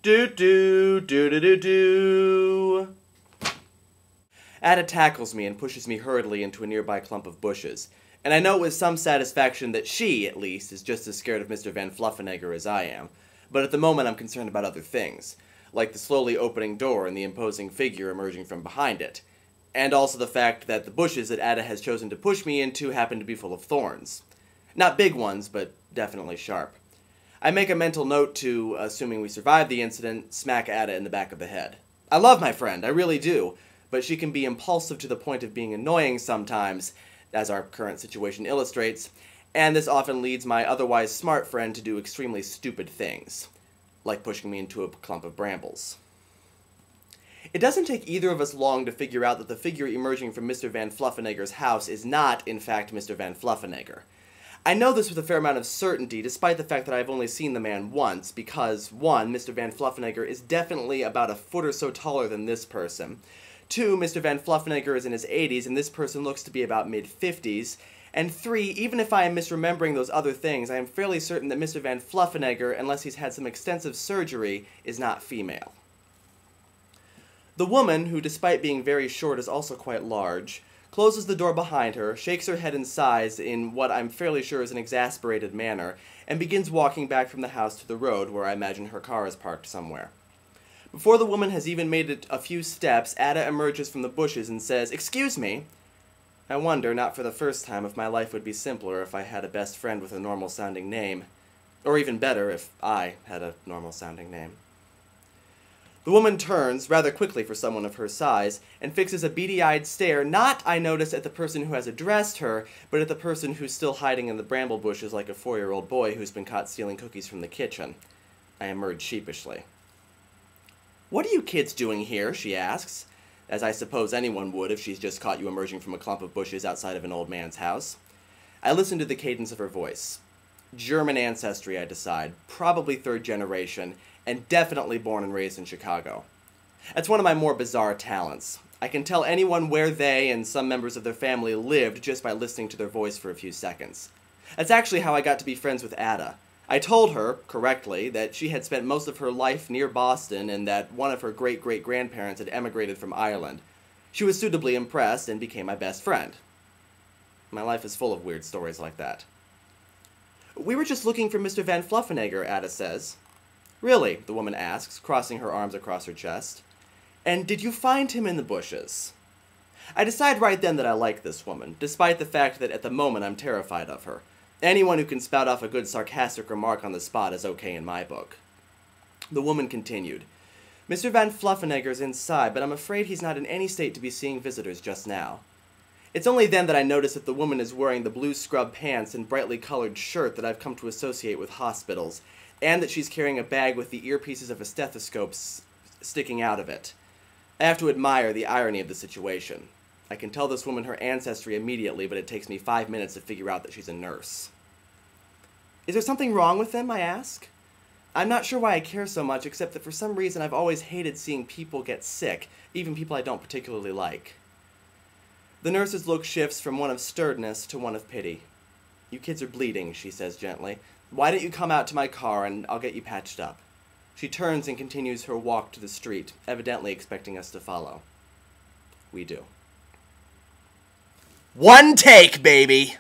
Do-do-do-do-do-do. Ada tackles me and pushes me hurriedly into a nearby clump of bushes, and I know with some satisfaction that she, at least, is just as scared of Mr. Van Fluffenegger as I am, but at the moment I'm concerned about other things, like the slowly opening door and the imposing figure emerging from behind it, and also the fact that the bushes that Ada has chosen to push me into happen to be full of thorns. Not big ones, but definitely sharp. I make a mental note to, assuming we survive the incident, smack Ada in the back of the head. I love my friend, I really do, but she can be impulsive to the point of being annoying sometimes, as our current situation illustrates, and this often leads my otherwise smart friend to do extremely stupid things, like pushing me into a clump of brambles. It doesn't take either of us long to figure out that the figure emerging from Mr. Van Fluffenegger's house is not, in fact, Mr. Van Fluffenegger. I know this with a fair amount of certainty, despite the fact that I've only seen the man once, because 1. Mr. Van Fluffenegger is definitely about a foot or so taller than this person. 2. Mr. Van Fluffenegger is in his 80s, and this person looks to be about mid-50s. And 3. Even if I am misremembering those other things, I am fairly certain that Mr. Van Fluffenegger, unless he's had some extensive surgery, is not female. The woman, who despite being very short is also quite large, closes the door behind her, shakes her head and sighs in what I'm fairly sure is an exasperated manner, and begins walking back from the house to the road where I imagine her car is parked somewhere. Before the woman has even made it a few steps, Ada emerges from the bushes and says, "Excuse me." I wonder, not for the first time, if my life would be simpler if I had a best friend with a normal-sounding name. Or even better, if I had a normal-sounding name. The woman turns, rather quickly for someone of her size, and fixes a beady-eyed stare not, I notice, at the person who has addressed her, but at the person who's still hiding in the bramble bushes like a 4-year-old boy who's been caught stealing cookies from the kitchen. I emerge sheepishly. "What are you kids doing here?" she asks, as I suppose anyone would if she's just caught you emerging from a clump of bushes outside of an old man's house. I listen to the cadence of her voice. German ancestry, I decide, probably 3rd generation, and definitely born and raised in Chicago. That's one of my more bizarre talents. I can tell anyone where they and some members of their family lived just by listening to their voice for a few seconds. That's actually how I got to be friends with Ada. I told her, correctly, that she had spent most of her life near Boston and that one of her great-great-grandparents had emigrated from Ireland. She was suitably impressed and became my best friend. My life is full of weird stories like that. "We were just looking for Mr. Van Fluffenegger," Ada says. "Really?" the woman asks, crossing her arms across her chest. "And did you find him in the bushes?" I decide right then that I like this woman, despite the fact that at the moment I'm terrified of her. Anyone who can spout off a good sarcastic remark on the spot is okay in my book. The woman continued, "Mr. Van Fluffenegger's inside, but I'm afraid he's not in any state to be seeing visitors just now." It's only then that I notice that the woman is wearing the blue scrub pants and brightly colored shirt that I've come to associate with hospitals, and that she's carrying a bag with the earpieces of a stethoscope sticking out of it. I have to admire the irony of the situation. I can tell this woman her ancestry immediately, but it takes me 5 minutes to figure out that she's a nurse. "Is there something wrong with him?" I ask. I'm not sure why I care so much, except that for some reason I've always hated seeing people get sick, even people I don't particularly like. The nurse's look shifts from one of sternness to one of pity. "You kids are bleeding," she says gently. "Why don't you come out to my car and I'll get you patched up?" She turns and continues her walk to the street, evidently expecting us to follow. We do. One take, baby!